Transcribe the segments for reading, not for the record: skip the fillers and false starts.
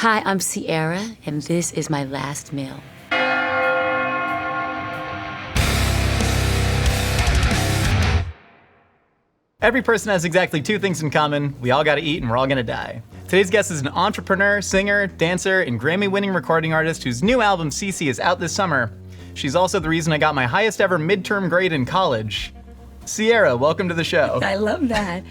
Hi, I'm Ciara, and this is my last meal. Every person has exactly two things in common. We all gotta eat and we're all gonna die. Today's guest is an entrepreneur, singer, dancer, and Grammy-winning recording artist whose new album, Thesis, is out this summer. She's also the reason I got my highest ever midterm grade in college. Ciara, welcome to the show. I love that.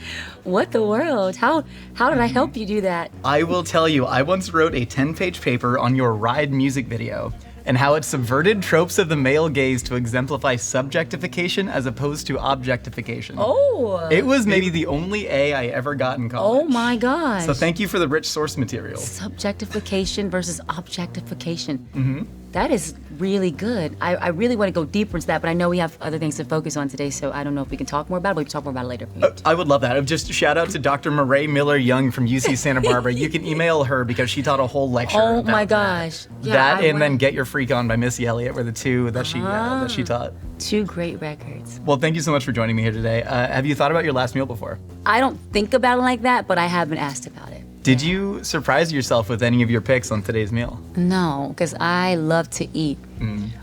What the world? How did I help you do that? I will tell you, I once wrote a 10-page paper on your Ride music video and how it subverted tropes of the male gaze to exemplify subjectification as opposed to objectification. Oh. It was maybe the only A I ever got in college. Oh my gosh. So thank you for the rich source material. Subjectification versus objectification. Mm-hmm. That is really good. I really want to go deeper into that, but I know we have other things to focus on today, so I don't know if we can talk more about it, but we can talk more about it later. I would love that. Just shout out to Dr. Murray Miller-Young from UC Santa Barbara. You can email her because she taught a whole lecture Oh about my gosh. That and then Get Your Freak On by Missy Elliott were the two that she taught. Two great records. Well, thank you so much for joining me here today. Have you thought about your last meal before? I don't think about it like that, but I have been asked about it. Did you surprise yourself with any of your picks on today's meal? No, because I love to eat.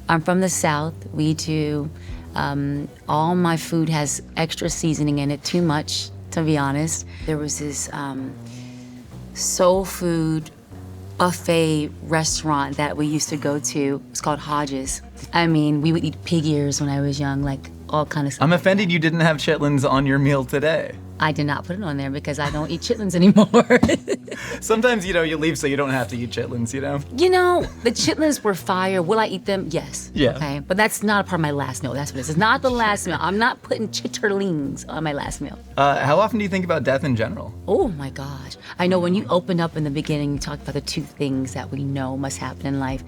I'm from the South. We do, all my food has extra seasoning in it, too much, to be honest. There was this soul food buffet restaurant that we used to go to. It's called Hodges. I mean, we would eat pig ears when I was young, like all kind of stuff. I'm offended you didn't have chitlins on your meal today. I did not put it on there because I don't eat chitlins anymore. Sometimes, you leave so you don't have to eat chitlins, The chitlins were fire. Will I eat them? Yes. Yeah. Okay, but that's not a part of my last meal. That's what it is. It's not the last meal. I'm not putting chitterlings on my last meal. How often do you think about death in general? Oh my gosh. I know when you open up in the beginning, you talk about the two things that we know must happen in life.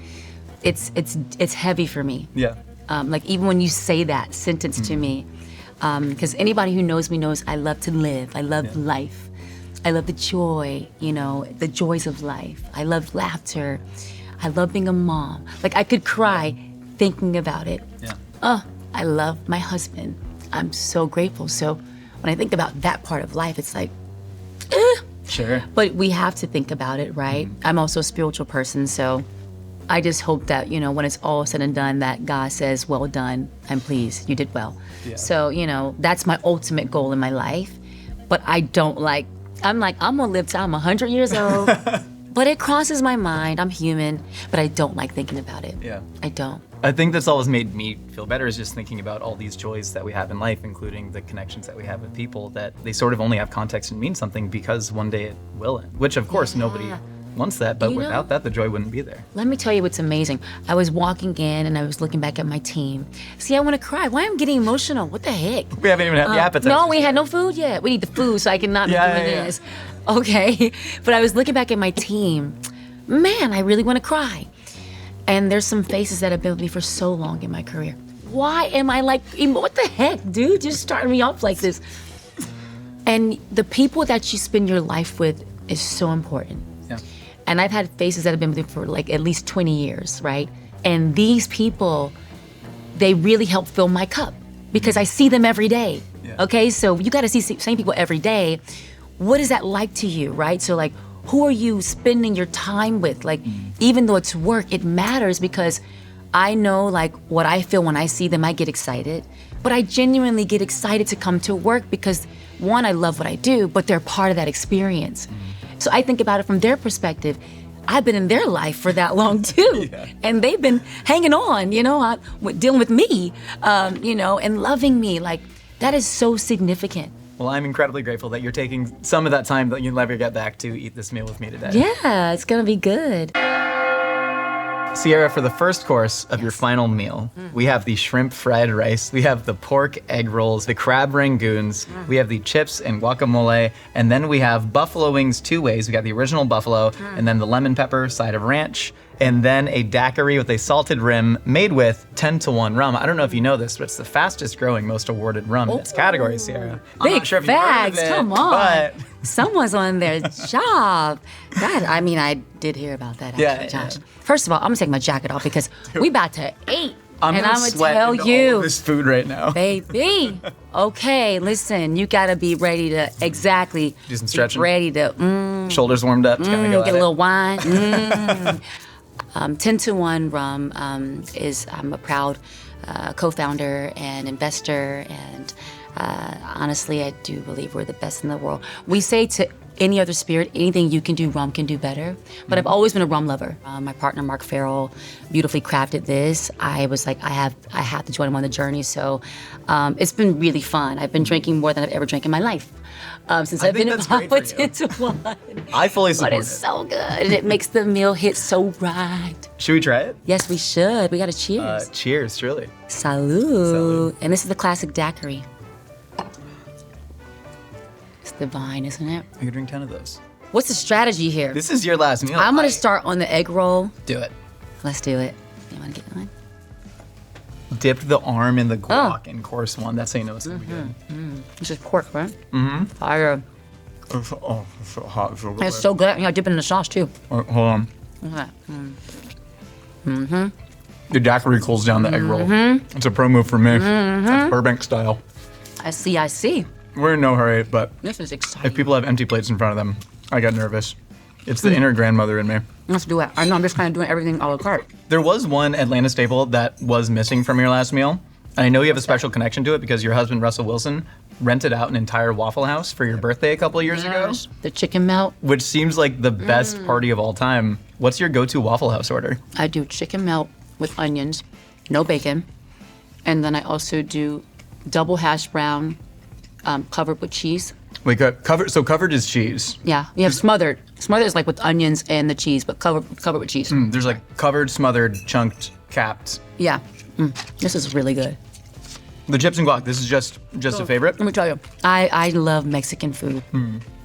It's heavy for me. Yeah. Like even when you say that sentence to me, because anybody who knows me knows I love to live. I love life. I love the joy, the joys of life. I love laughter. I love being a mom. Like I could cry thinking about it. Yeah. I love my husband. I'm so grateful. So when I think about that part of life, it's like, Sure. But we have to think about it, right? I'm also a spiritual person, so I just hope that, when it's all said and done, that God says, well done, and please, you did well. Yeah. So, that's my ultimate goal in my life. But I'm gonna live till I'm 100 years old. But it crosses my mind. I'm human, but I don't like thinking about it. Yeah. I don't. I think that's always made me feel better is just thinking about all these joys that we have in life, including the connections that we have with people, that they sort of only have context and mean something because one day it will end. Which, of course, nobody wants that, but without that, the joy wouldn't be there. Let me tell you what's amazing. I was walking in and I was looking back at my team. See, I want to cry. Why am I getting emotional? What the heck? We haven't even had the appetite. No, we had no food yet. We need the food so I cannot be doing this. Okay. But I was looking back at my team. Man, I really want to cry. And there's some faces that have been with me for so long in my career. Why am I like, what the heck, dude? Just starting me off like this. And the people that you spend your life with is so important. Yeah. And I've had faces that have been with me for like at least 20 years, right? And these people, they really help fill my cup because I see them every day. Yeah. Okay, so you got to see same people every day. What is that like to you, right? So like, who are you spending your time with? Like, even though it's work, it matters because I know like what I feel when I see them, I get excited. But I genuinely get excited to come to work because one, I love what I do, but they're part of that experience. So I think about it from their perspective. I've been in their life for that long too. And they've been hanging on, dealing with me, and loving me. Like, that is so significant. Well, I'm incredibly grateful that you're taking some of that time that you'll never get back to eat this meal with me today. Yeah, it's gonna be good. Ciara, for the first course of your final meal, we have the shrimp fried rice, we have the pork egg rolls, the crab rangoons, we have the chips and guacamole, and then we have buffalo wings two ways. We got the original buffalo, and then the lemon pepper side of ranch, and then a daiquiri with a salted rim made with 10-to-1 rum. I don't know if you know this, but it's the fastest growing, most awarded rum in its category, Ciara. I'm not sure if you've heard of it, come on. but Someone's on their job. God, I did hear about that actually, Josh. First of all, I'm gonna take my jacket off because we about to eat. I'm and gonna I'm gonna sweat tell into all you, of this food right now. baby. Okay, listen, you gotta be ready to Do some stretching. Be ready to Shoulders warmed up. Just gotta go get at a it. little wine. 10 to 1 rum I'm a proud co-founder and investor, and honestly, I do believe we're the best in the world. We say to any other spirit, anything you can do, rum can do better. But I've always been a rum lover. My partner, Mark Farrell, beautifully crafted this. I was like, I have to join him on the journey. So it's been really fun. I've been drinking more than I've ever drank in my life. Since I've been that's involved great with for you. 10 to 1. I fully support But it's it. so good, and it makes the meal hit so right. Should we try it? Yes, we should. We got to cheers. Cheers, truly. Salud. And this is the classic daiquiri. It's divine, isn't it? I could drink 10 of those. What's the strategy here? This is your last meal. I'm gonna start on the egg roll. Do it. Let's do it. You wanna get one? Dipped the arm in the guac in course 1. That's how you know it's gonna be good. This is pork, right? Mm-hmm. Fire. Oh, it's so hot. So good. It's so good. You gotta dip it in the sauce too. Hold on. Okay. The daiquiri cools down the egg roll. It's a pro move for me. That's Burbank style. I see. We're in no hurry, but This is if exciting. people have empty plates in front of them, I get nervous. It's the inner grandmother in me. Let's do it. I know I'm just kind of doing everything a la carte. There was one Atlanta staple that was missing from your last meal. And I know you have a special connection to it because your husband, Russell Wilson, rented out an entire Waffle House for your birthday a couple of years ago, The chicken melt. which seems like the best party of all time. What's your go-to Waffle House order? I do chicken melt with onions, no bacon, and then I also do double hash brown covered with cheese. Wait, covered is cheese. Yeah, you have smothered. Smothered is like with onions and the cheese, but covered with cheese. There's like covered, smothered, chunked, capped. Yeah, this is really good. The chips and guac, this is just a favorite? Let me tell you, I love Mexican food.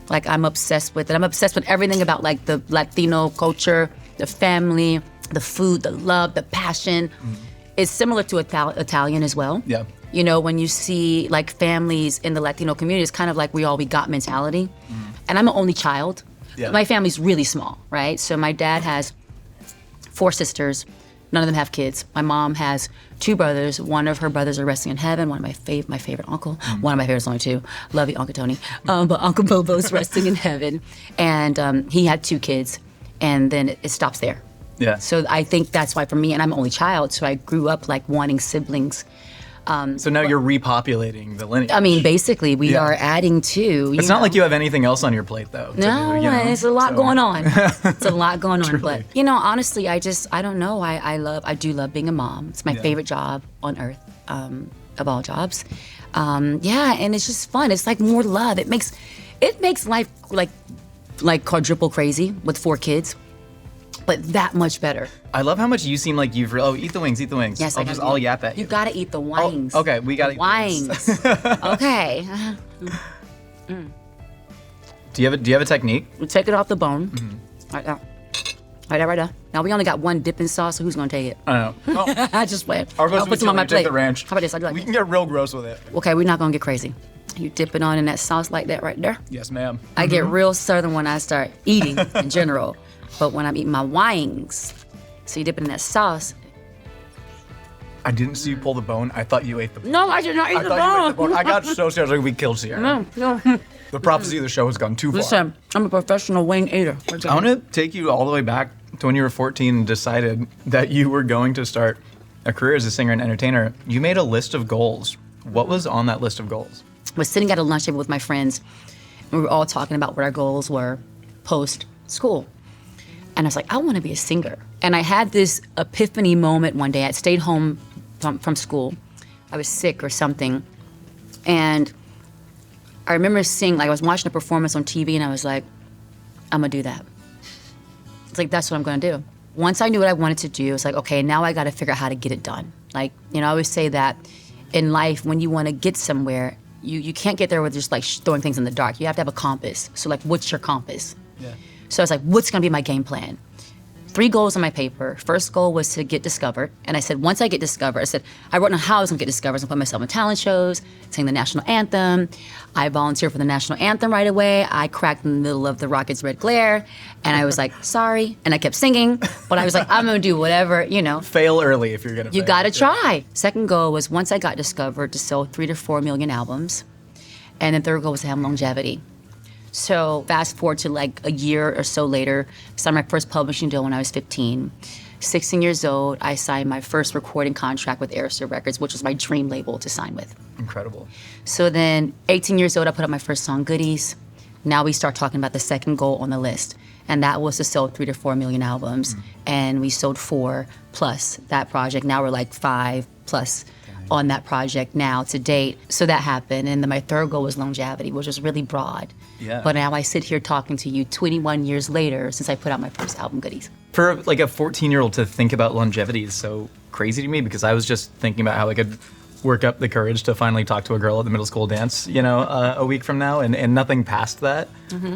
Like I'm obsessed with it. I'm obsessed with everything about like the Latino culture, the family, the food, the love, the passion. It's similar to Italian as well. Yeah. You know, when you see like families in the Latino community, it's kind of like we got mentality. And I'm an only child. Yeah. My family's really small, right? So my dad has 4 sisters. None of them have kids. My mom has 2 brothers. One of her brothers are resting in heaven. One of my favorite uncle. One of my favorites, only 2. Love you, Uncle Tony. But Uncle Bobo's resting in heaven. And he had 2 kids. And then it stops there. Yeah. So I think that's why for me, and I'm an only child, so I grew up like wanting siblings. So now you're repopulating the lineage. I mean, basically, we Yeah. are adding to. It's not like you have anything else on your plate, though. to No, do, you know? it's a lot So- going on. It's a lot going on. Truly. But honestly, I don't know. I do love being a mom. It's my favorite job on earth, of all jobs. Yeah, and it's just fun. It's like more love. It makes life like quadruple crazy with 4 kids, but that much better. I love how much you seem like you've. Eat the wings, eat the wings. Yes, I'll yap at you. You gotta eat the wings. okay, we gotta eat the wings. Okay. Do you have a technique? We take it off the bone. Right now. Right there. Now we only got 1 dipping sauce, so who's gonna take it? I don't know. Well, I just play. Our I'll put some on my plate. The ranch. How about this? I do like We this. can get real gross with it. Okay, we're not gonna get crazy. You dip it on in that sauce like that right there. Yes, ma'am. I get real southern when I start eating in general, but when I'm eating my wings, so you dip it in that sauce. I didn't see you pull the bone. I thought you ate the bone. No, I did not eat I the thought you ate the bone. bone. I got so scared. I was like, we killed Ciara. No. The prophecy of the show has gone too far. Listen, I'm a professional wing eater. I want to take you all the way back to when you were 14 and decided that you were going to start a career as a singer and entertainer. You made a list of goals. What was on that list of goals? I was sitting at a lunch table with my friends, and we were all talking about what our goals were post school. And I was like, I want to be a singer. And I had this epiphany moment one day. I'd stayed home from school. I was sick or something. And I remember seeing, like, I was watching a performance on TV, and I was like, I'm going to do that. It's like, that's what I'm going to do. Once I knew what I wanted to do, it's like, okay, now I got to figure out how to get it done. Like, I always say that in life, when you want to get somewhere, you can't get there with just, like, throwing things in the dark. You have to have a compass. So, like, what's your compass? Yeah. So I was like, what's going to be my game plan? 3 goals on my paper. First goal was to get discovered. And I said, once I get discovered, I wrote on how I was gonna get discovered. I was gonna put myself in talent shows, sing the national anthem. I volunteered for the national anthem right away. I cracked in the middle of the rocket's red glare. And I was like, sorry. And I kept singing. But I was like, I'm gonna do whatever, Fail early if you're gonna You fail. gotta try. Second goal was once I got discovered to sell 3 to 4 million albums. And the third goal was to have longevity. So fast forward to like a year or so later, signed my first publishing deal when I was 15. 16 years old, I signed my first recording contract with Arista Records, which was my dream label to sign with. Incredible. So then 18 years old, I put up my first song, Goodies. Now we start talking about the second goal on the list. And that was to sell 3 to 4 million albums. And we sold 4 plus that project. Now we're like 5 plus on that project now to date. So that happened. And then my third goal was longevity, which was really broad. Yeah. But now I sit here talking to you 21 years later since I put out my first album, Goodies. For like a 14-year-old to think about longevity is so crazy to me, because I was just thinking about how I could work up the courage to finally talk to a girl at the middle school dance, a week from now, and nothing past that.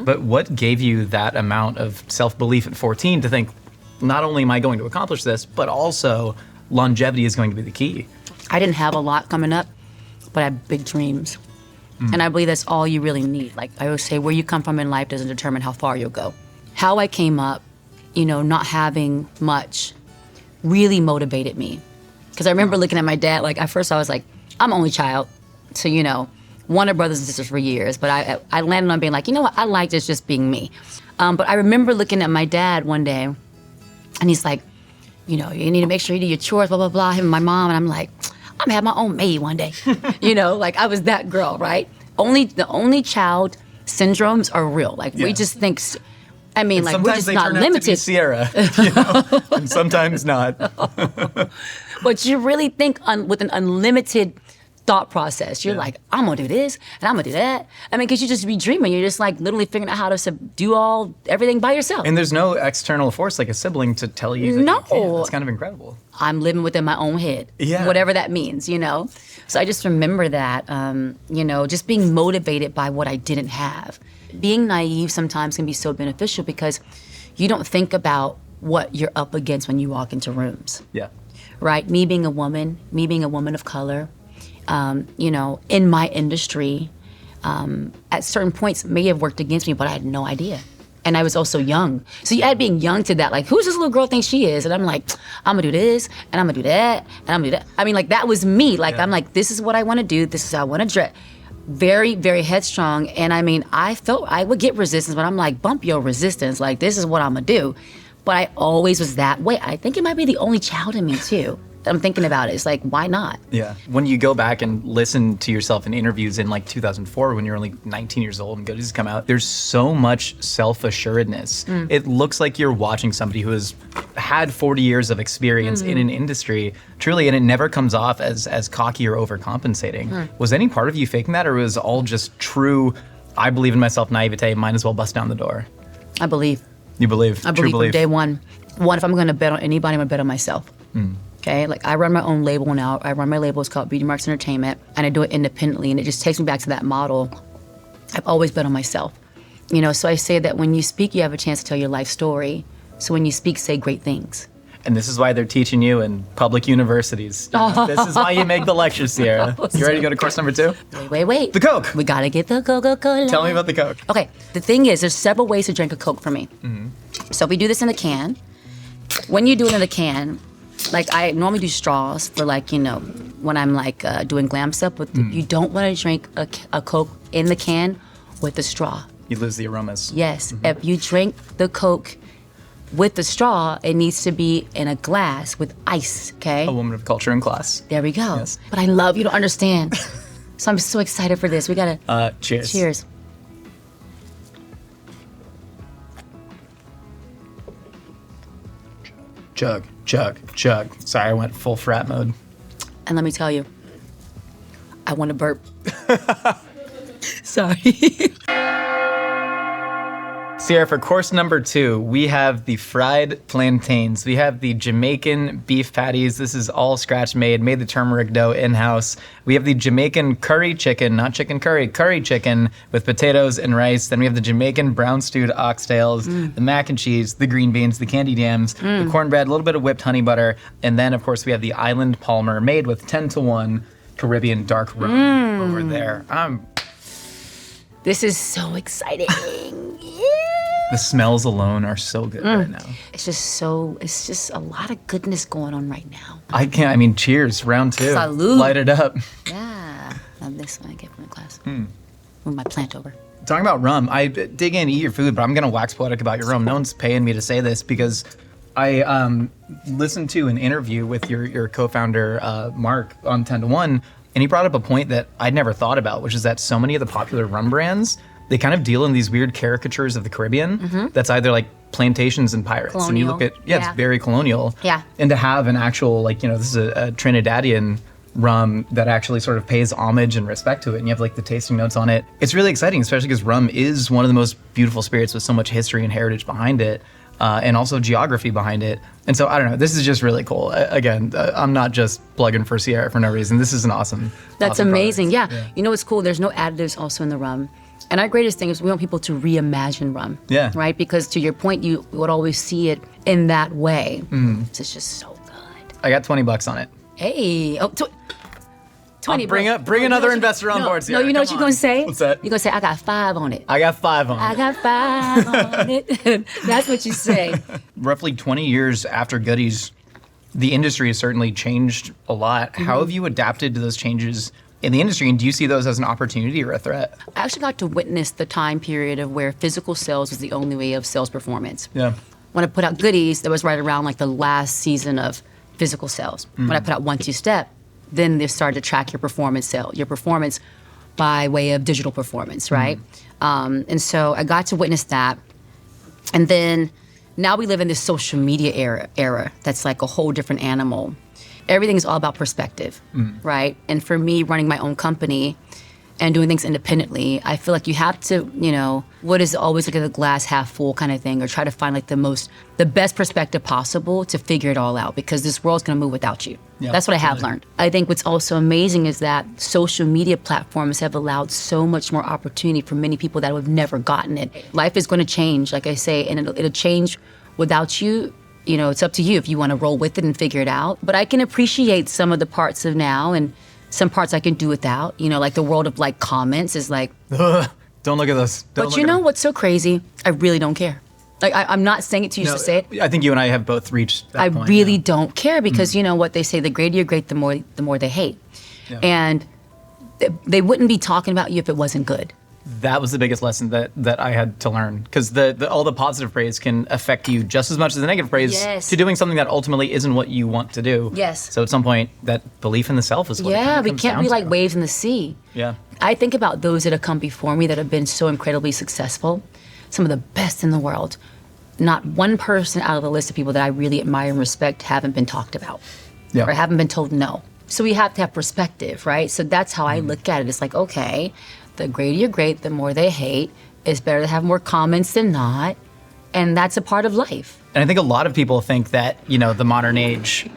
But what gave you that amount of self-belief at 14 to think, not only am I going to accomplish this, but also longevity is going to be the key? I didn't have a lot coming up, but I had big dreams. And I believe that's all you really need. Like I always say, where you come from in life doesn't determine how far you'll go. How I came up, not having much, really motivated me. Because I remember looking at my dad, like at first I was like, I'm only child. So, wanted brothers and sisters for years. But I landed on being like, you know what, I like this just being me. But I remember looking at my dad one day, and he's like, you need to make sure you do your chores, blah, blah, blah, him and my mom. And I'm like, I'm gonna have my own maid one day. Like I was that girl, right? The only child syndromes are real. Like we just think, like we're just not limited. Ciara, and sometimes not. But you really think with an unlimited thought process. You're like, I'm gonna do this and I'm gonna do that. Because you just be dreaming. You're just like literally figuring out how to do everything by yourself. And there's no external force like a sibling to tell you that you can't. That's kind of incredible. I'm living within my own head. Yeah. Whatever that means, So I just remember that, just being motivated by what I didn't have. Being naive sometimes can be so beneficial because you don't think about what you're up against when you walk into rooms. Yeah. Right? Me being a woman of color, in my industry, at certain points may have worked against me, but I had no idea. And I was also young. So you add being young to that, like, who's this little girl think she is? And I'm like, I'm gonna do this, and I'm gonna do that, and I'm gonna do that. That was me. I'm like, this is what I wanna do, this is how I wanna dress. Very, very headstrong. And I felt I would get resistance, but I'm like, bump your resistance. Like, this is what I'm gonna do. But I always was that way. I think it might be the only child in me too. I'm thinking about it. It's like, why not? Yeah. When you go back and listen to yourself in interviews in like 2004, when you're only 19 years old and Goodies come out, there's so much self-assuredness. It looks like you're watching somebody who has had 40 years of experience in an industry, truly, and it never comes off as cocky or overcompensating. Was any part of you faking that, or was all just true, I believe in myself naivete, might as well bust down the door? I believe. You believe? I believe from day one. If I'm gonna bet on anybody, I'm gonna bet on myself. Okay, like I run my own label now. I run my label, it's called Beauty Marks Entertainment, and I do it independently, and it just takes me back to that model. I've always bet on myself. So I say that when you speak, you have a chance to tell your life story. So when you speak, say great things. And this is why they're teaching you in public universities. This is why you make the lectures, Ciara. You ready to go to course number 2? Wait. The Coke. We gotta get the Coca-Cola. Tell me about the Coke. Okay, the thing is, there's several ways to drink a Coke for me. So we do this in a can. When you do it in a can, like I normally do straws for when I'm doing glam stuff, but you don't want to drink a Coke in the can with the straw. You lose the aromas. Yes, if you drink the Coke with the straw, it needs to be in a glass with ice, okay? A woman of culture and class. There we go. Yes. But I love you to understand. So I'm so excited for this. We gotta... Cheers. Cheers. Chug. Sorry, I went full frat mode. And let me tell you, I want to burp. Sorry. Ciara, for course number 2, we have the fried plantains. We have the Jamaican beef patties. This is all scratch made the turmeric dough in-house. We have the Jamaican curry chicken, not chicken curry chicken with potatoes and rice. Then we have the Jamaican brown stewed oxtails, the mac and cheese, the green beans, the candied yams, the cornbread, a little bit of whipped honey butter. And then, of course, we have the Island Palmer made with 10-to-1 Caribbean dark rum over there. This is so exciting. The smells alone are so good right now. It's just a lot of goodness going on right now. Cheers, round 2. Salud. Light it up. Yeah. Now this one I get from the class. Move my plant over. Talking about rum, I dig in, eat your food, but I'm going to wax poetic about your rum. No one's paying me to say this because I listened to an interview with your co-founder, Mark, on 10-to-1, and he brought up a point that I'd never thought about, which is that so many of the popular rum brands, they kind of deal in these weird caricatures of the Caribbean that's either like plantations and pirates. Colonial. And you look at, it's very colonial. Yeah. And to have an actual, this is a Trinidadian rum that actually sort of pays homage and respect to it, and you have like the tasting notes on it. It's really exciting, especially because rum is one of the most beautiful spirits with so much history and heritage behind it. And also geography behind it. And so, I don't know, this is just really cool. Again, I'm not just plugging for Ciara for no reason. This is an awesome That's awesome amazing, product. yeah. You know what's cool? There's no additives also in the rum. And our greatest thing is we want people to reimagine rum. Yeah. Right? Because to your point, you would always see it in that way. It's just so good. I got $20 on it. Hey, 20 Bring another investor on board, Ciara. No, you know what you're going to say? What's that? You're going to say, I got 5 on it. I got 5 on I it. got 5 on it. That's what you say. Roughly 20 years after Goodies, the industry has certainly changed a lot. How have you adapted to those changes in the industry, and do you see those as an opportunity or a threat? I actually got to witness the time period of where physical sales was the only way of sales performance. Yeah. When I put out Goodies, that was right around like the last season of physical sales. When I put out 1-2 Step, then they started to track your performance by way of digital performance, right? And so I got to witness that. And then now we live in this social media era that's like a whole different animal. Everything's all about perspective, right? And for me, running my own company and doing things independently, I feel like you have to, what is always like a glass half full kind of thing, or try to find like the best perspective possible to figure it all out, because this world's gonna move without you. Yeah, that's what I have learned. I think what's also amazing is that social media platforms have allowed so much more opportunity for many people that have never gotten it. Life is gonna change, like I say, and it'll change without you. It's up to you if you want to roll with it and figure it out. But I can appreciate some of the parts of now, and some parts I can do without. Like the world of like comments is like, Don't look at this. But you know what's so crazy? I really don't care. Like I'm not saying it to you just to say it. I think you and I have both reached that point. I really don't care, because you know what they say: the greater you're great, the more they hate. Yeah. And they wouldn't be talking about you if it wasn't good. That was the biggest lesson that I had to learn, because all the positive praise can affect you just as much as the negative praise Yes. to doing something that ultimately isn't what you want to do. Yes. So at some point, that belief in the self is what it Yeah, we comes can't down be to. like waves in the sea. Yeah. I think about those that have come before me that have been so incredibly successful, some of the best in the world. Not one person out of the list of people that I really admire and respect haven't been talked about, Yeah. or haven't been told no. So we have to have perspective, right? So that's how I look at it. It's like, okay, the greater you're great, the more they hate. It's better to have more comments than not. And that's a part of life. And I think a lot of people think that, the modern age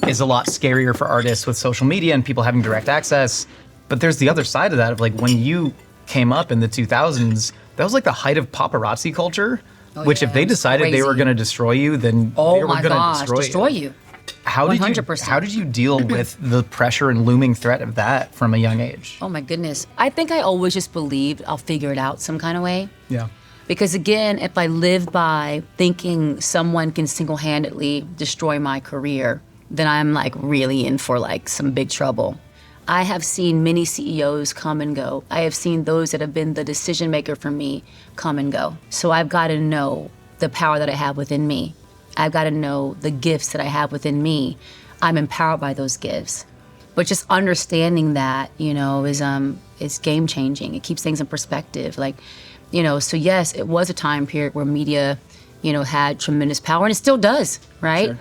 is a lot scarier for artists with social media and people having direct access. But there's the other side of that, of like when you came up in the 2000s, that was like the height of paparazzi culture, which if they it was decided they were crazy. going to destroy you, then they Oh were my going to gosh, destroy you. How did you 100%. How did you deal with the pressure and looming threat of that from a young age? Oh my goodness. I think I always just believed I'll figure it out some kind of way. Yeah. Because again, if I live by thinking someone can single-handedly destroy my career, then I'm like really in for like some big trouble. I have seen many CEOs come and go. I have seen those that have been the decision maker for me come and go. So I've got to know the power that I have within me. I've got to know the gifts that I have within me. I'm empowered by those gifts. But just understanding that, is game changing. It keeps things in perspective. So yes, it was a time period where media, had tremendous power, and it still does, right?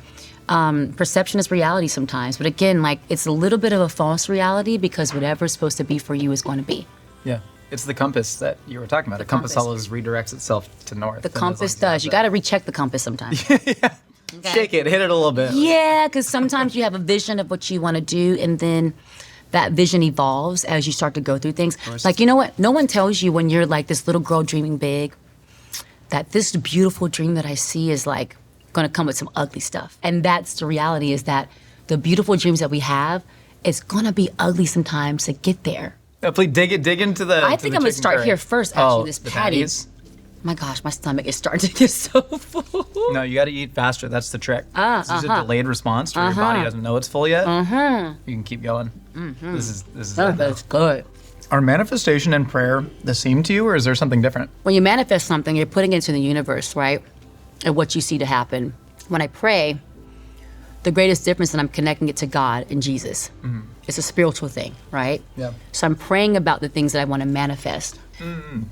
Sure. Perception is reality sometimes. But again, it's a little bit of a false reality, because whatever's supposed to be for you is going to be. Yeah. It's the compass that you were talking about. The compass always redirects itself to north. The compass does. You got to recheck the compass sometimes. Yeah. Okay. Shake it, hit it a little bit. Yeah, because sometimes you have a vision of what you want to do, and then that vision evolves as you start to go through things. Like, you know what? No one tells you when you're like this little girl dreaming big that this beautiful dream that I see is like going to come with some ugly stuff. And that's the reality, is that the beautiful dreams that we have, it's going to be ugly sometimes to get there. Please dig into the. I think I'm going to start here first, actually, this patty. My gosh, my stomach is starting to get so full. No, you got to eat faster. That's the trick. This is a delayed response where your body doesn't know it's full yet. You can keep going. This is That's good. Are manifestation and prayer the same to you, or is there something different? When you manifest something, you're putting it into the universe, right? And what you see to happen. When I pray, the greatest difference is that I'm connecting it to God and Jesus. It's a spiritual thing, right? Yeah. So I'm praying about the things that I want to manifest.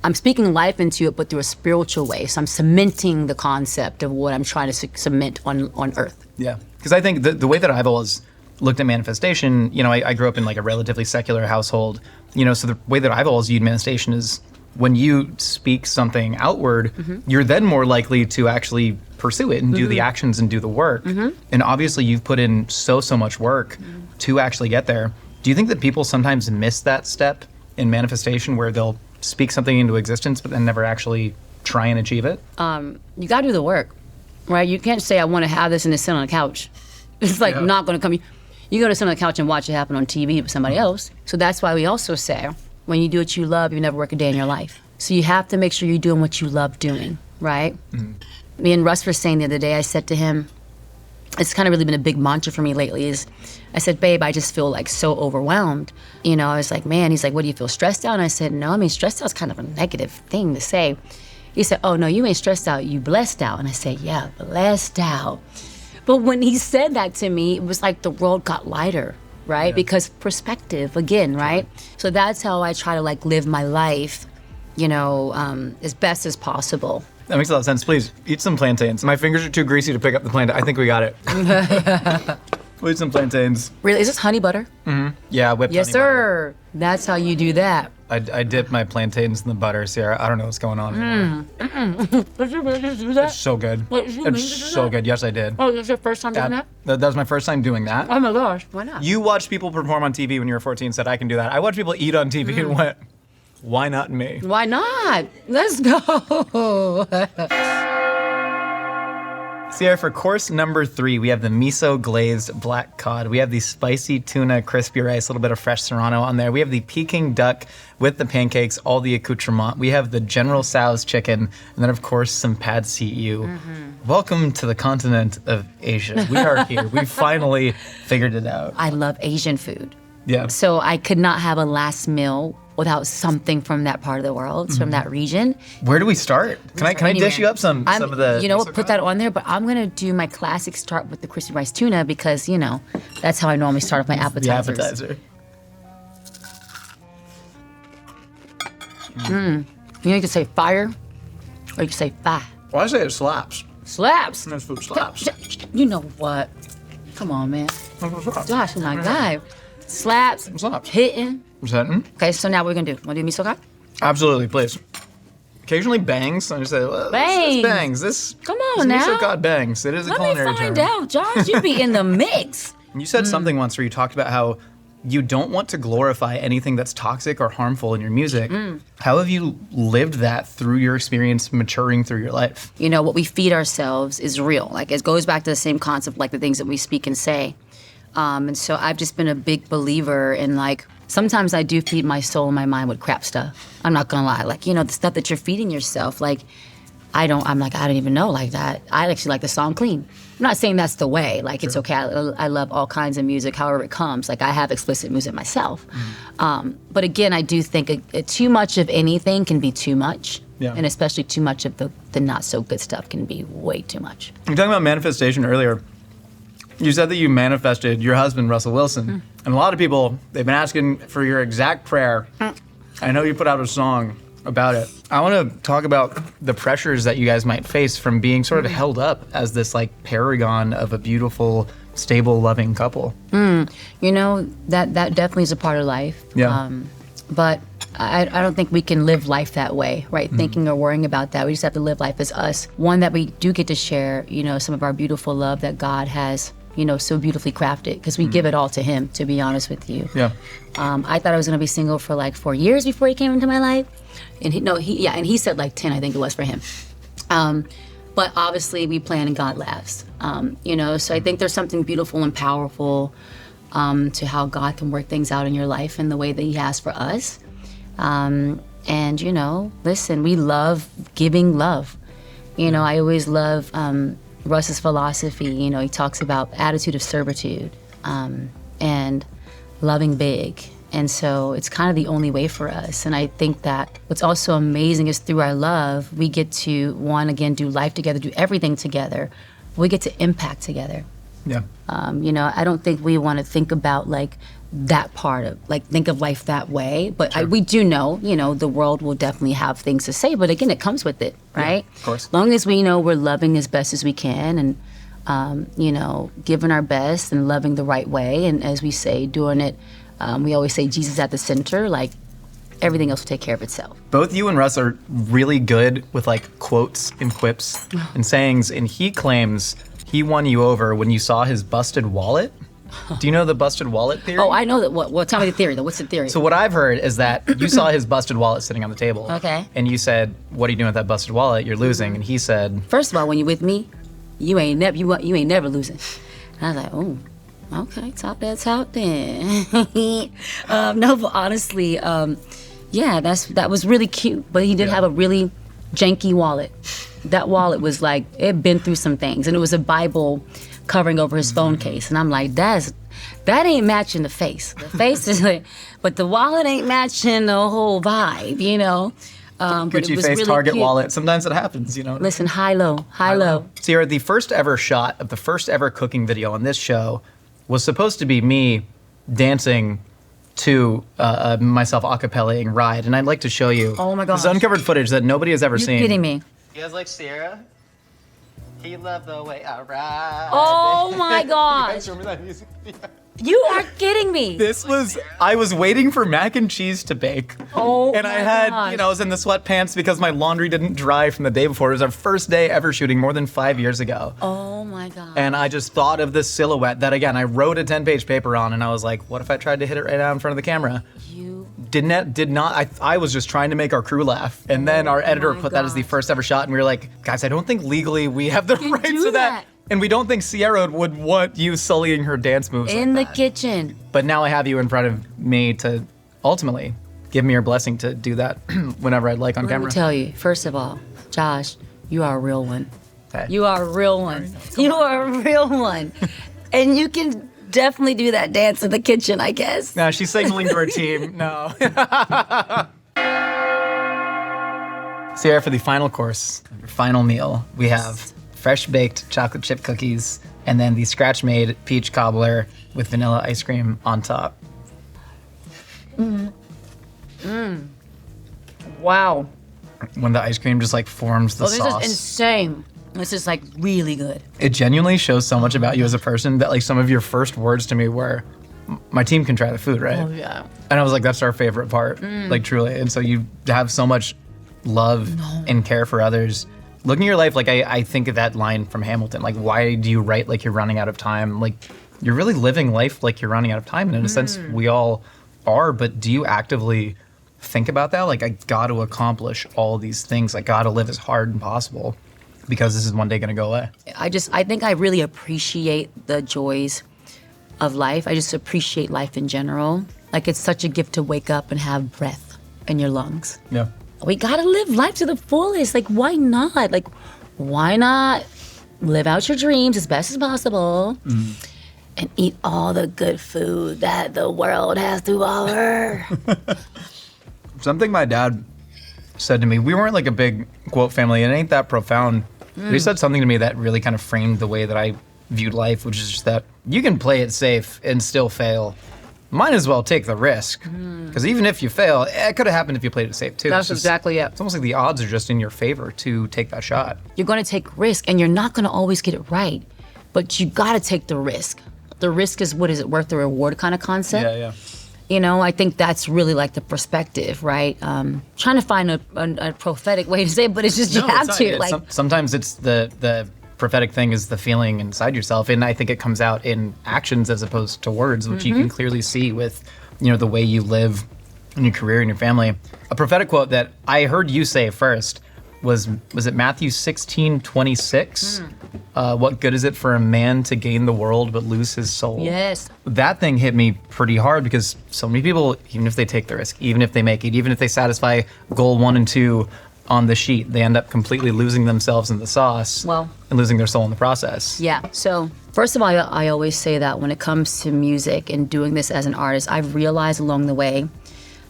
I'm speaking life into it, but through a spiritual way. So I'm cementing the concept of what I'm trying to cement on earth. Yeah. Because I think the way that I've always looked at manifestation, you know, I grew up in like a relatively secular household, you know, so the way that I've always viewed manifestation is when you speak something outward, you're then more likely to actually pursue it and do the actions and do the work. And obviously you've put in so much work to actually get there. Do you think that people sometimes miss that step in manifestation where they'll speak something into existence but then never actually try and achieve it? You got to do the work, right? You can't say, I want to have this and then sit on a couch. It's like not going to come. You go to sit on the couch and watch it happen on TV with somebody else. So that's why we also say, when you do what you love, you never work a day in your life. So you have to make sure you're doing what you love doing, right? Me and Russ were saying the other day, I said to him, it's kind of really been a big mantra for me lately, is I said, babe, I just feel like so overwhelmed. You know, I was like, man, he's like, what, do you feel stressed out? And I said, no, I mean, stressed out is kind of a negative thing to say. He said, oh, no, you ain't stressed out, you blessed out. And I said, yeah, blessed out. But when he said that to me, it was like the world got lighter, right? Yeah. Because perspective, again, right? So that's how I try to like live my life, you know, as best as possible. That makes a lot of sense. Please, eat some plantains. My fingers are too greasy to pick up the plantain. I think we got it. We'll eat some plantains. Really? Is this honey butter? Yeah, whipped yes, honey sir. Butter. That's how you do that. I dip my plantains in the butter, Ciara. I don't know what's going on anymore. Did you really just do that? It's so good. Wait, it's so good. Yes, I did. Oh, that's your first time doing that? That was my first time doing that. Oh my gosh, why not? You watched people perform on TV when you were 14 and said, I can do that. I watched people eat on TV and went, why not me? Why not? Let's go. Ciara, for course number 3, we have the miso glazed black cod. We have the spicy tuna crispy rice, a little bit of fresh serrano on there. We have the Peking duck with the pancakes, all the accoutrement. We have the General Tso's chicken, and then of course some pad see ew. Welcome to the continent of Asia. We are here. We finally figured it out. I love Asian food. Yeah. So I could not have a last meal without something from that part of the world, from that region. Where do we start? Can I dish you up some of the... You know what, put that on there, but I'm gonna do my classic start with the crispy rice tuna because, you know, that's how I normally start off my appetizers. The appetizer. You know, you can say fire, or you can say fa. Well, I say it slaps. Slaps? This food slaps. You know what? Come on, man. Josh is my guy. Slaps. Slaps. Hitting. Okay, so now what we're gonna do? Wanna do miso cod? Absolutely, please. Occasionally bangs. I just say, well, bangs. This bangs. This. Come on now. Miso cod bangs. It is a culinary term. Let me find out, Josh. You be in the mix. You said something once where you talked about how you don't want to glorify anything that's toxic or harmful in your music. How have you lived that through your experience maturing through your life? You know, what we feed ourselves is real. Like, it goes back to the same concept, like the things that we speak and say. And so I've just been a big believer in, like, sometimes I do feed my soul and my mind with crap stuff. I'm not gonna lie. Like, you know, the stuff that you're feeding yourself, like, I don't even know like that. I actually like the song clean. I'm not saying that's the way. Like, it's okay. I love all kinds of music, however it comes. Like, I have explicit music myself. But again, I do think too much of anything can be too much. Yeah. And especially too much of the not so good stuff can be way too much. You're talking about manifestation earlier. You said that you manifested your husband, Russell Wilson. And a lot of people, they've been asking for your exact prayer. I know you put out a song about it. I want to talk about the pressures that you guys might face from being sort of held up as this like paragon of a beautiful, stable, loving couple. You know, that definitely is a part of life. Yeah. But I don't think we can live life that way, right? Thinking or worrying about that. We just have to live life as us. One that we do get to share, some of our beautiful love that God has, so beautifully crafted, because we give it all to him, to be honest with you. Yeah. I thought I was going to be single for like 4 years before he came into my life. And he said like 10, I think it was for him. But obviously we plan and God laughs, so I think there's something beautiful and powerful to how God can work things out in your life in the way that he has for us. And listen, we love giving love. I always love Russ's philosophy. He talks about attitude of servitude and loving big. And so it's kind of the only way for us. And I think that what's also amazing is through our love, we get to, again, do life together, do everything together. We get to impact together. Yeah. I don't think we want to think about like that part of like think of life that way, but we do know, the world will definitely have things to say, but again, it comes with it, right? Yeah, of course. As long as we know we're loving as best as we can and, giving our best and loving the right way. And as we say, doing it, we always say Jesus at the center, like everything else will take care of itself. Both you and Russ are really good with like quotes and quips and sayings, and he claims he won you over when you saw his busted wallet. Do you know the busted wallet theory? Oh, I know that. What? Tell me the theory, though. What's the theory? So what I've heard is that you saw his busted wallet sitting on the table. Okay. And you said, "What are you doing with that busted wallet? You're losing." And he said, "First of all, when you're with me, you ain't never losing." And I was like, "Oh, okay, talk then." No, but honestly, that was really cute. But he did have a really janky wallet. That wallet was like, it had been through some things, and it was a Bible covering over his phone case. And I'm like, that ain't matching the face. The face is like, but the wallet ain't matching the whole vibe, But Gucci it was face, really Target cute. wallet. Sometimes it happens, Listen, high low. Ciara, the first ever shot of the first ever cooking video on this show was supposed to be me dancing to myself a cappellaing Ride, and I'd like to show you Oh my gosh. this uncovered footage that nobody has ever You're seen. kidding me. You guys like Ciara? He loved the way I ride. Oh my You gosh. guys remember that music? You are kidding me. I was waiting for mac and cheese to bake. Oh And my I had, gosh. I was in the sweatpants because my laundry didn't dry from the day before. It was our first day ever shooting more than 5 years ago. Oh my God. And I just thought of this silhouette that, again, I wrote a 10-page paper on, and I was like, what if I tried to hit it right out in front of the camera? Did not. I was just trying to make our crew laugh. And then our editor my put that as the gosh. first ever shot, and we were like, guys, I don't think legally we have the rights do to that. that. And we don't think Ciara would want you sullying her dance moves In the like that. kitchen. But now I have you in front of me to ultimately give me your blessing to do that whenever I'd like on Let camera. me tell you, first of all, Josh, you are a real one. Okay. You are a real one. You are a real one. And you can definitely do that dance in the kitchen, I guess. No, she's signaling to her team. No. Ciara, for the final course, your final meal, we have fresh baked chocolate chip cookies and then the scratch made peach cobbler with vanilla ice cream on top. Wow. When the ice cream just like forms the Oh, this sauce. is insane. This is like really good. It genuinely shows so much about you as a person that like some of your first words to me were, my team can try the food, right? Oh, yeah. And I was like, that's our favorite part, like truly. And so you have so much love and care for others. Looking at your life, like I think of that line from Hamilton, like, why do you write like you're running out of time? Like, you're really living life like you're running out of time. And in a sense, we all are, but do you actively think about that? Like, I got to accomplish all these things. I got to live as hard as possible because this is one day going to go away. I think I really appreciate the joys of life. I just appreciate life in general. Like, it's such a gift to wake up and have breath in your lungs. Yeah. We gotta live life to the fullest. Like, why not? Like, why not live out your dreams as best as possible and eat all the good food that the world has to offer? Something my dad said to me, we weren't like a big quote family, and it ain't that profound. But he said something to me that really kind of framed the way that I viewed life, which is just that you can play it safe and still fail. Might as well take the risk. Because even if you fail, it could have happened if you played it safe too. That's It's just- exactly it. It's almost like the odds are just in your favor to take that shot. You're gonna take risk, and you're not gonna always get it right, but you gotta take the risk. The risk is, what is it, worth the reward kind of concept? yeah. I think that's really like the perspective, right? Trying to find a prophetic way to say it, but it's just you have to. Sometimes it's the prophetic thing is the feeling inside yourself, and I think it comes out in actions as opposed to words, which you can clearly see with the way you live in your career and your family. A prophetic quote that I heard you say first was it Matthew 16:26? What good is it for a man to gain the world but lose his soul? Yes. That thing hit me pretty hard because so many people, even if they take the risk, even if they make it, even if they satisfy goal 1 and 2 on the sheet, they end up completely losing themselves in the sauce and losing their soul in the process. Yeah. So first of all, I always say that when it comes to music and doing this as an artist, I've realized along the way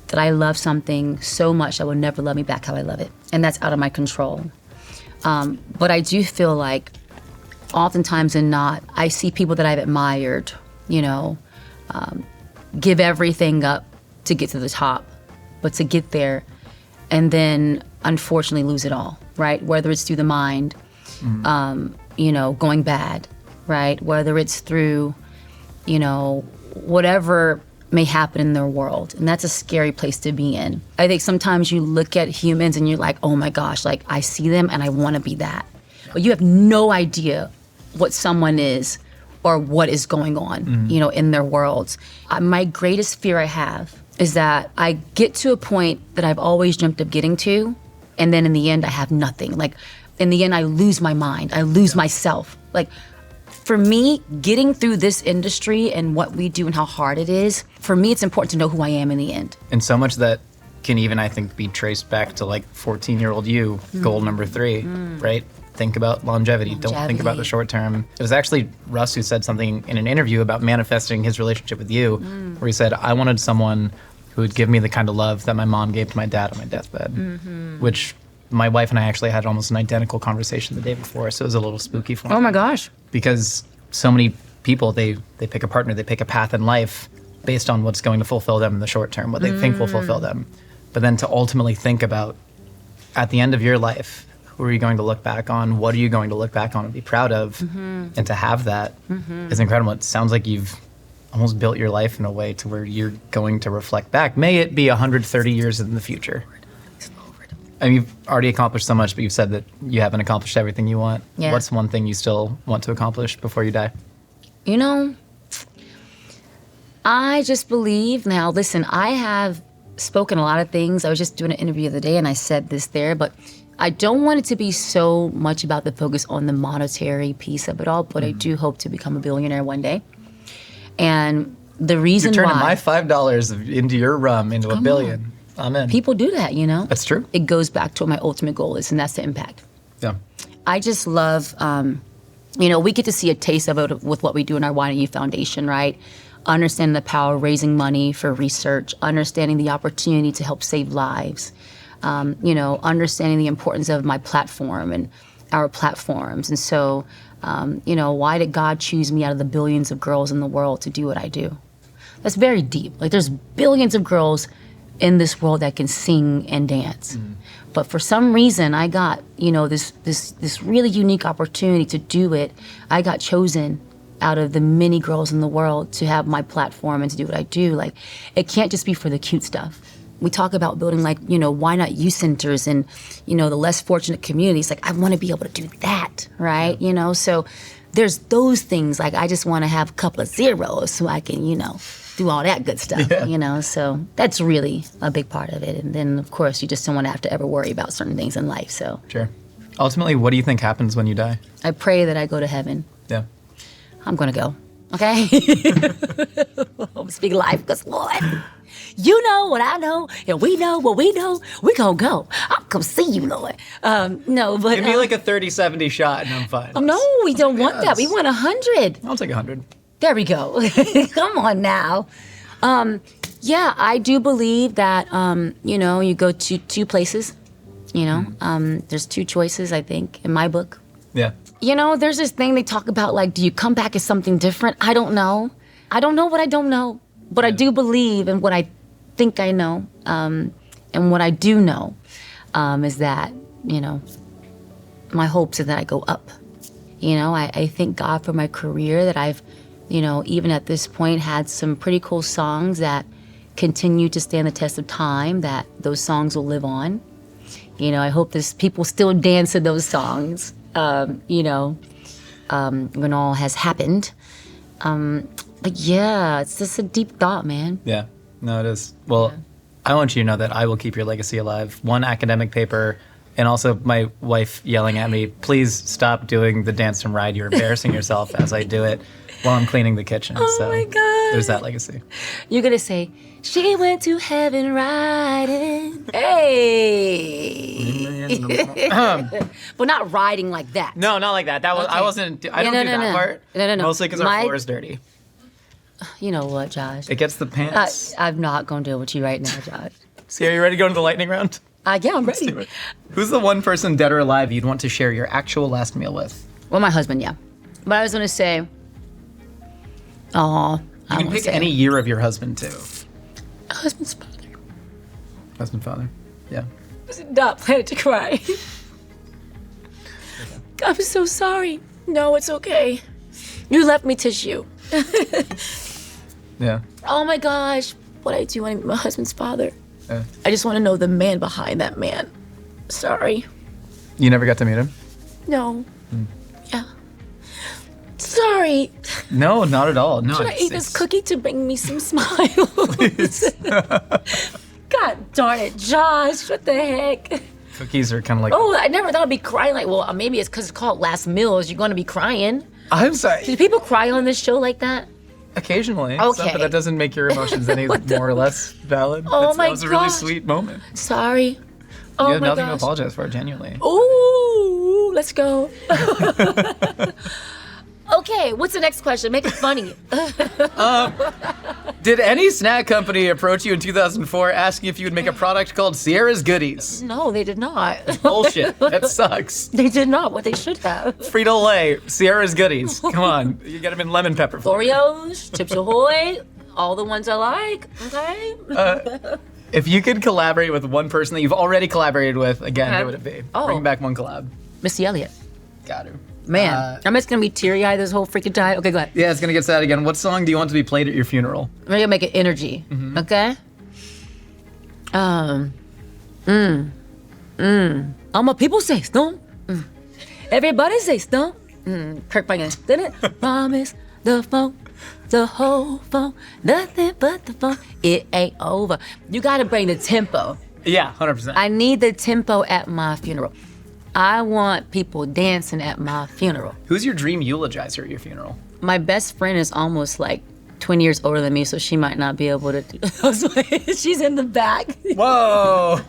that I love something so much that will never love me back how I love it. And that's out of my control. But I do feel like oftentimes and not, I see people that I've admired, give everything up to get to the top, but to get there and then unfortunately lose it all, right? Whether it's through the mind, going bad, right? Whether it's through, whatever may happen in their world. And that's a scary place to be in. I think sometimes you look at humans and you're like, oh my gosh, like I see them and I want to be that. But you have no idea what someone is or what is going on, in their worlds. My greatest fear I have is that I get to a point that I've always dreamt of getting to, and then in the end I have nothing. Like in the end I lose my mind, I lose myself. Like for me, getting through this industry and what we do and how hard it is, for me it's important to know who I am in the end. And so much that can even, I think, be traced back to like 14-year-old you, goal number 3, right? Think about longevity. Don't think about the short term. It was actually Russ who said something in an interview about manifesting his relationship with you, where he said, I wanted someone who would give me the kind of love that my mom gave to my dad on my deathbed, which my wife and I actually had almost an identical conversation the day before, so it was a little spooky for me. Oh my gosh. Because so many people, they pick a partner, they pick a path in life based on what's going to fulfill them in the short term, what they think will fulfill them. But then to ultimately think about, at the end of your life, who are you going to look back on? What are you going to look back on and be proud of? And to have that is incredible. It sounds like you've almost built your life in a way to where you're going to reflect back. May it be 130 years in the future. I mean, you've already accomplished so much, but you've said that you haven't accomplished everything you want. Yeah. What's one thing you still want to accomplish before you die? I just believe, now listen, I have spoken a lot of things. I was just doing an interview the other day and I said this there, but I don't want it to be so much about the focus on the monetary piece of it all, but I do hope to become a billionaire one day. And the reason You're turning why... my $5 into your rum into a billion. I'm in. People do that, That's true. It goes back to what my ultimate goal is, and that's the impact. Yeah. I just love, we get to see a taste of it with what we do in our Wine and You Foundation, right? Understanding the power of raising money for research, understanding the opportunity to help save lives, understanding the importance of my platform and our platforms. And so, why did God choose me out of the billions of girls in the world to do what I do? That's very deep. Like there's billions of girls in this world that can sing and dance. But for some reason, I got, this really unique opportunity to do it. I got chosen out of the many girls in the world to have my platform and to do what I do. Like, it can't just be for the cute stuff. We talk about building why not youth centers and, the less fortunate communities. Like, I want to be able to do that, right? So there's those things. Like, I just want to have a couple of zeros so I can, do all that good stuff, So that's really a big part of it. And then, of course, you just don't want to have to ever worry about certain things in life, so. Sure. Ultimately, what do you think happens when you die? I pray that I go to heaven. Yeah. I'm going to go, okay? I'm speaking life because, Lord, you know what I know, and we know what we know. We're going to go. I'm going to see you, Lord. No, but... Give me like a 30-70 shot and I'm fine. No, we don't want that. We want 100. I'll take 100. There we go. Come on now. Yeah, I do believe that, you go to two places, there's two choices, I think, in my book. Yeah. There's this thing they talk about, like, do you come back as something different? I don't know. I don't know what I don't know. But I do believe in what I think I know. And what I do know is that, my hopes is that I go up. I thank God for my career, that I've, even at this point, had some pretty cool songs that continue to stand the test of time, that those songs will live on. You know, I hope there's people still dance to those songs, you know, when all has happened. But yeah, it's just a deep thought, man. Yeah, no, it is. Well, I want you to know that I will keep your legacy alive. One academic paper, and also my wife yelling at me, please stop doing the dance and ride. You're embarrassing yourself as I do it while I'm cleaning the kitchen. Oh my God. There's that legacy. You're going to say, she went to heaven riding. Hey. But not riding like that. No, not like that. That was Okay. I wasn't. I don't do that part. No. Mostly because our floor is dirty. You know what, Josh? It gets the pants. I'm not going to deal with you right now, Josh. See, are you ready to go into the lightning round? Yeah, I'm ready. Who's the one person, dead or alive, you'd want to share your actual last meal with? Well, my husband, yeah. But I was going to say, You can pick any year of your husband, too. Husband's father. Husband, father. Yeah. I was not planning to cry. I'm so sorry. No, it's okay. You left me tissue. Yeah. Oh my gosh. What I do want to meet my husband's father. Yeah. I just want to know the man behind that man. Sorry. You never got to meet him? No. Yeah. Sorry. No, not at all. No. Should I eat this cookie to bring me some smiles? God darn it, Josh. What the heck? Cookies are kind of like. Oh, I never thought I'd be crying. Like, well, maybe it's because it's called Last Meals. You're going to be crying. I'm sorry. Do people cry on this show like that? Occasionally. Okay. But that doesn't make your emotions any more or less valid. Oh my That was a really gosh. sweet moment. Sorry. Oh You have my nothing to gosh. apologize for, genuinely. Ooh, let's go. Okay, what's the next question? Make it funny. Did any snack company approach you in 2004 asking if you would make a product called Ciara's Goodies? No, they did not. Bullshit. That sucks. They did not. What they should have. Frito-Lay, Ciara's Goodies. Come on. You get them in lemon pepper flavor. Oreos, Chips Ahoy, all the ones I like. Okay. If you could collaborate with one person that you've already collaborated with, again, Okay. who would it be? Oh. Bring back one collab. Missy Elliott. Got to. Man, I'm just gonna be teary-eyed this whole freaking time. Okay, go ahead. Yeah, it's gonna get sad again. What song do you want to be played at your funeral? I'm gonna make it energy. Okay. All my people say stomp. Everybody say stomp. Kirk Franklin, didn't it? Promise the phone, the whole phone, nothing but the phone. It ain't over. You gotta bring the tempo. Yeah, 100%. I need the tempo at my funeral. I want people dancing at my funeral. Who's your dream eulogizer at your funeral? My best friend is almost like 20 years older than me, so she might not be able to do She's in the back. Whoa!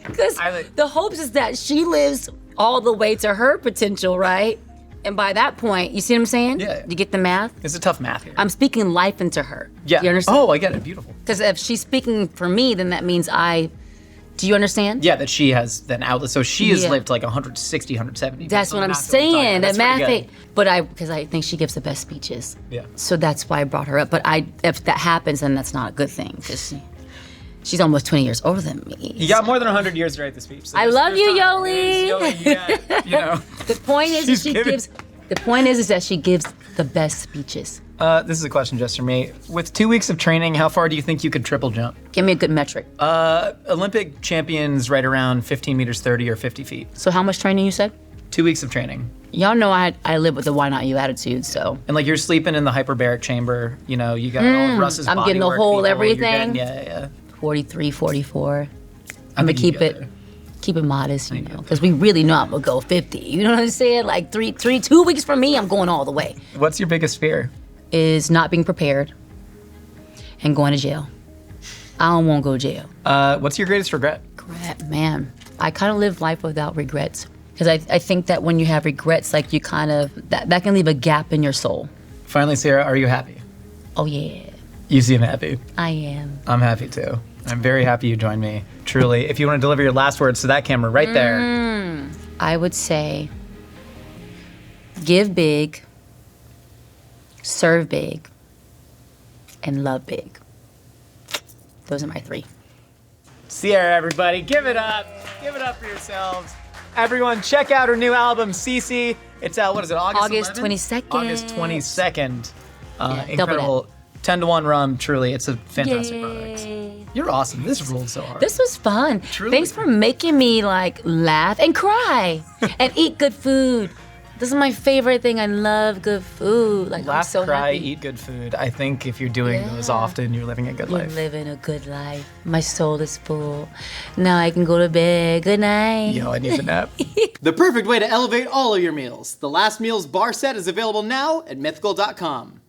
Because the hopes is that she lives all the way to her potential, right? And by that point, you see what I'm saying? Yeah. You get the math? It's a tough math here. I'm speaking life into her. Yeah. You understand? Oh, I get it. Beautiful. Because if she's speaking for me, then that means do you understand? Yeah, that she has an outlet. So she has Yeah. lived to like 160, 170. That's So what the I'm math that we're talking saying. about, That that's math, pretty good. but because I think she gives the best speeches. Yeah. So that's why I brought her up. But if that happens, then that's not a good thing because she's almost 20 years older than me. You got more than 100 years to write the speech. So I there's- love there's you, time. Yoli. Yoli, you got, you know. The point is She's that giving- the point is that she gives the best speeches. This is a question just for me. With 2 weeks of training, how far do you think you could triple jump? Give me a good metric. Olympic champions right around 15 meters 30 or 50 feet. So how much training you said? 2 weeks of training. Y'all know I live with the why not you attitude, so. And like you're sleeping in the hyperbaric chamber, you know, you got all of Russ's I'm body getting the work whole people, you're everything? getting- yeah. 43, 44. think I'm gonna you keep get it there. keep it modest, you know, because we really know I'm gonna go 50. You know what I'm saying? Like 2 weeks from me, I'm going all the way. What's your biggest fear? Is not being prepared and going to jail. I don't want to go to jail. What's your greatest regret? Regret, man. I kind of live life without regrets. Because I think that when you have regrets, like you kind of, that can leave a gap in your soul. Finally, Ciara, are you happy? Oh, yeah, You seem happy. I am. I'm happy too. I'm very happy you joined me. Truly. If you want to deliver your last words to that camera right there. I would say give big, serve big, and love big. Those are my 3. Ciara, everybody, give it up. Give it up for yourselves. Everyone, check out her new album, CC. It's out, what is it, August 11th? 22nd. August 22nd. double Incredible. 10 to 1 rum, truly. It's a fantastic product. Yay. You're awesome. This rolled so hard. This was fun. Truly. Thanks for making me like laugh and cry and eat good food. This is my favorite thing. I love good food. Like, Laugh, I'm so cry, happy. eat good food. I think if you're doing those often, you're living a good You're life. living a good life. My soul is full. Now I can go to bed. Good night. Yo, I need a nap. The perfect way to elevate all of your meals. The Last Meals bar set is available now at mythical.com.